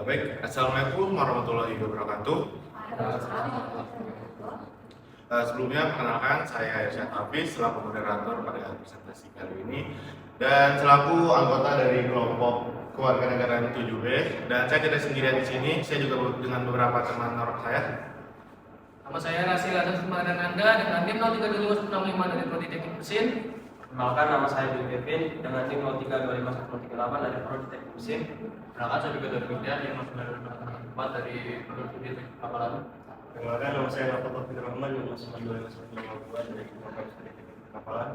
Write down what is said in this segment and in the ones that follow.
Baik, Assalamualaikum warahmatullahi wabarakatuh. Sebelumnya perkenalkan, saya Irsyad Hafiz selaku moderator pada presentasi kali ini dan selaku anggota dari kelompok kewarganegaraan 7B. Dan saya tidak sendirian di sini, saya juga dengan beberapa teman orang saya. Nama saya Rasil Hasan Semaran Anda dengan NIM 032565 dari Prodi Teknik Mesin. Perkenalkan, nama saya Bill Kevin dengan NIM 03251138 dari Prodi Teknik Mesin. Perkenalkan, saya juga dari Widya yang 0924 dari Prodi Teknik Kapalan. Perkenalkan, nama saya Rafa Taufik Rahman yang 092552 dari Fakultas Teknik Kapalan.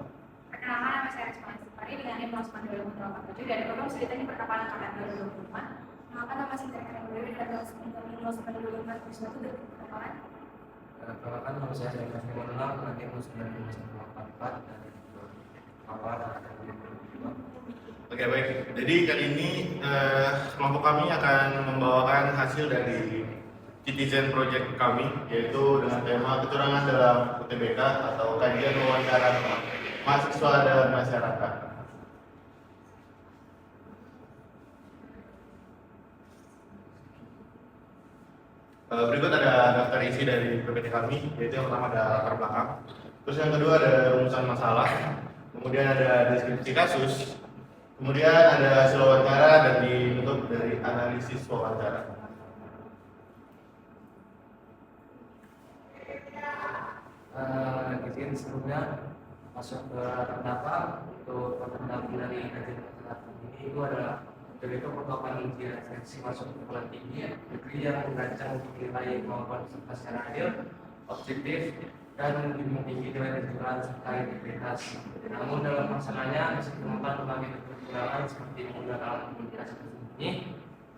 Perkenalkan, nama saya Risma Sifari dengan NIM 092087 dari Program Studi Teknik Perkapalan Angkatan 2025. Perkenalkan, nama saya Karen Dewi dengan NIM 092041 dari Perkapalan. Perkenalkan, nama saya Syahrul Munawar dengan NIM 092144 dari Kapalan. Oke, baik. Jadi kali ini kelompok kami akan membawakan hasil dari Citizen Project kami, yaitu dengan tema kecurangan dalam UTBK atau kajian wawancara mahasiswa dan masyarakat. Berikut ada daftar isi dari PPT kami, yaitu yang pertama ada latar belakang, terus yang kedua ada rumusan masalah, kemudian ada deskripsi kasus, kemudian ada hasil wawancara dan dibentuk dari analisis wawancara. Izin sebelumnya masuk ke terdaftar untuk pendaftaran dari kajian masalah ini itu adalah dari merupakan ujian seleksi masuk ke perguruan tinggi negeri yang merancang untuk menilai kemampuan peserta secara adil, objektif, dan menjunjung tinggi nilai kejujuran serta integritas. Namun dalam pelaksananya masih ditemukan berbagai kekurangan seperti menggunakan alat komunikasi tersembunyi,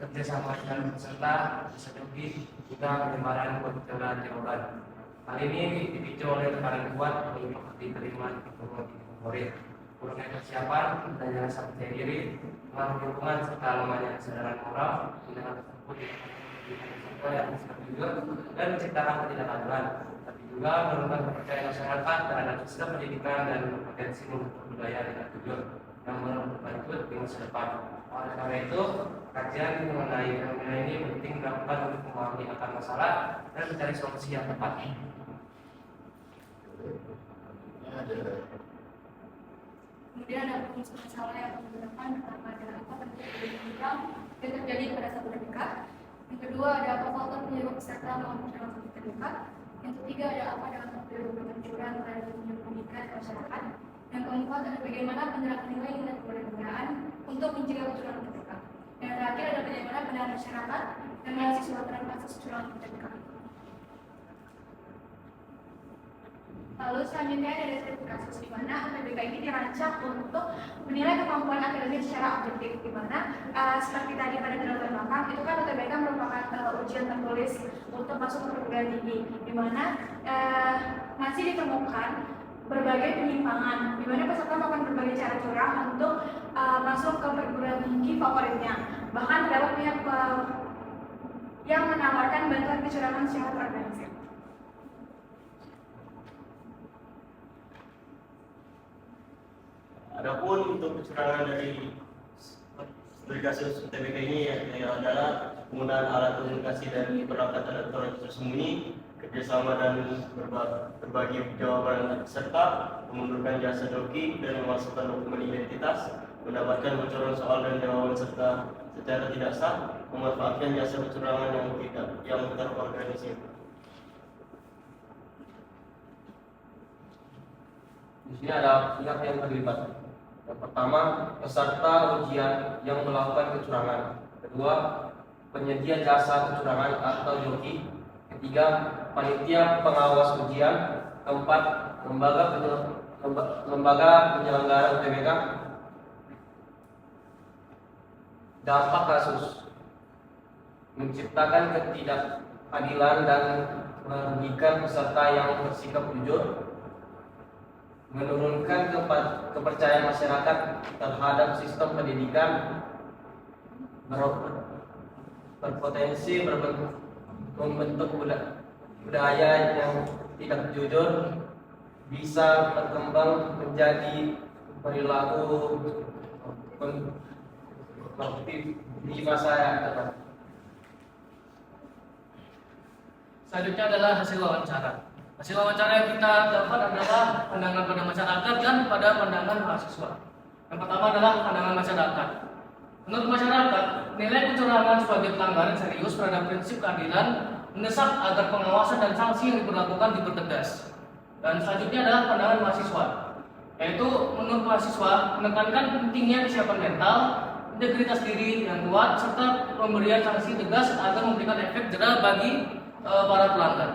kerjasama dengan peserta, strategi, juga penyebaran kebocoran jawaban. Hal ini dipicu oleh tekanan kuat untuk diterima di perguruan tinggi favorit, kurangnya persiapan dan rasa percaya diri, pengaruh lingkungan serta lemahnya kesadaran moral, tindakan tersebut yang bisa jujur dan menciptakan ketidakadilan, tapi juga menurunkan kepercayaan masyarakat terhadap sistem pendidikan dan berpotensi membentuk budaya tidak jujur yang berlanjut di masa depan. Oleh karena itu, kajian mengenai fenomena ini penting dilakukan untuk memahami akar masalah dan mencari solusi yang tepat. Kemudian ada rumusan masalah yang menggunakan pertama adalah apa pendidikan yang terjadi pada satu dekat. Yang kedua ada apa faktor penyebab peserta melakukan satu dekat. Yang ketiga ada apa dengan periode pencuran terhadap pendidikan masyarakat. Yang keempat ada bagaimana penerapan nilai dan kewarganegaraan untuk mencegah kecurangan dekat. Yang terakhir ada bagaimana pandangan masyarakat dan mahasiswa terhadap kasus kecurangan dekat. Lalu selanjutnya ada deskripsi kasus di mana UTBK ini dirancang untuk menilai kemampuan akademik secara objektif, di mana seperti tadi pada latar belakang itu kan UTBK merupakan ujian tertulis untuk masuk ke perguruan tinggi, di mana masih ditemukan berbagai penyimpangan, di mana peserta melakukan berbagai cara curang untuk masuk ke perguruan tinggi favoritnya. Bahkan terdapat pihak yang menawarkan bantuan kecurangan secara terorganisir. Adapun untuk kecurangan dari kasus UTBK ini adalah penggunaan alat komunikasi dan perangkat elektronik tersembunyi, kerjasama dan berbagi jawaban antar peserta, mengundurkan jasa doki dan memasukkan dokumen identitas, mendapatkan bocoran soal dan jawaban serta secara tidak sah, memanfaatkan jasa kecurangan yang terorganisir. Di sini ada pihak yang terlibat. Yang pertama, peserta ujian yang melakukan kecurangan. Kedua, penyedia jasa kecurangan atau joki. Ketiga, panitia pengawas ujian. Keempat, lembaga penyelenggara UTBK. Dampak kasus menciptakan ketidakadilan dan merugikan peserta yang bersikap jujur, menurunkan kepercayaan masyarakat terhadap sistem pendidikan, berpotensi membentuk budaya yang tidak jujur, bisa berkembang menjadi perilaku koruptif di masa depan. Selanjutnya adalah hasil wawancara. Hasil wawancara yang kita dapat adalah pandangan pada masyarakat dan pada pandangan mahasiswa. Yang pertama adalah pandangan masyarakat. Menurut masyarakat, nilai kecurangan sebagai pelanggaran serius terhadap prinsip keadilan mendesak agar pengawasan dan sanksi yang diberlakukan dipertegas. Dan selanjutnya adalah pandangan mahasiswa, yaitu menurut mahasiswa menekankan pentingnya kesiapan mental, integritas diri yang kuat, serta pemberian sanksi tegas agar memberikan efek jera bagi para pelanggar.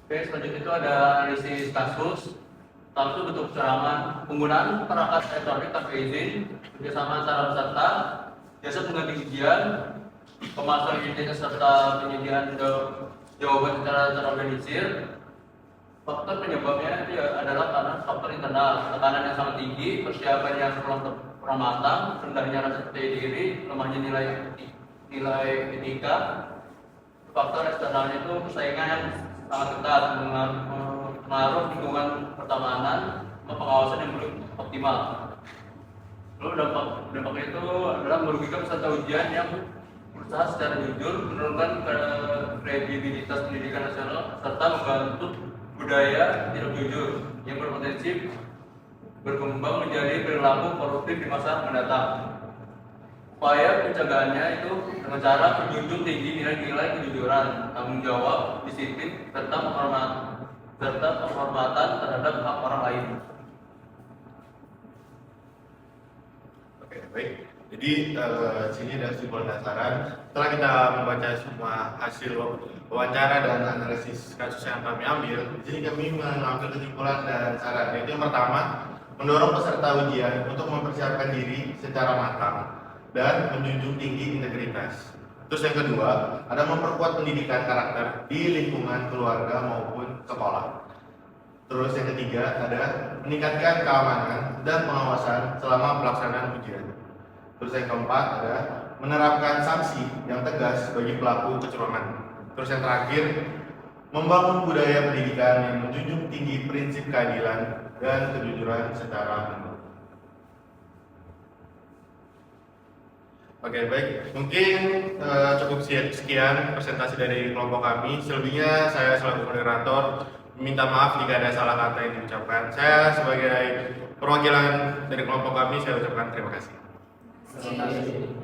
Oke, selanjutnya itu ada analisis kasus. Satu, bentuk kecurangan, penggunaan perangkat elektronik tanpa izin, kerjasama antara peserta, jasa pengganti ujian, pemasaran identitas serta penyediaan jawaban secara terorganisir. Faktor penyebabnya itu adalah karena faktor internal, tekanan yang sangat tinggi, persiapan yang kurang matang, rendahnya rasa percaya diri, lemahnya nilai etika. Faktor eksternalnya itu persaingan yang sangat ketat, mengaruh lingkungan pertamanan, pengawasan yang belum optimal. Lalu dampaknya itu adalah merugikan peserta ujian yang berusaha secara jujur menurunkan kredibilitas pendidikan nasional serta membentuk budaya tidak jujur yang berpotensi berkembang menjadi perilaku koruptif di masa mendatang. Upaya pencegahannya itu dengan cara menjunjung tinggi nilai-nilai kejujuran, tanggung jawab, disiplin, serta penghormatan terhadap hak orang lain. Oke, baik. Jadi sini ada kesimpulan dasaran. Setelah kita membaca semua hasil wawancara dan analisis kasus yang kami ambil, di sini kami mengambil kesimpulan dan saran. Yaitu yang pertama, mendorong peserta ujian untuk mempersiapkan diri secara matang dan menjunjung tinggi integritas. Terus yang kedua, ada memperkuat pendidikan karakter di lingkungan keluarga maupun sekolah. Terus yang ketiga, ada meningkatkan keamanan dan pengawasan selama pelaksanaan ujian. Terus yang keempat, ada menerapkan sanksi yang tegas bagi pelaku kecurangan. Terus yang terakhir, membangun budaya pendidikan yang menjunjung tinggi prinsip keadilan dan kejujuran secara penuh. Oke, baik. Mungkin cukup sekian presentasi dari kelompok kami. Selebihnya saya selaku moderator minta maaf jika ada salah kata yang diucapkan. Saya sebagai perwakilan dari kelompok kami, saya ucapkan terima kasih. Terima kasih.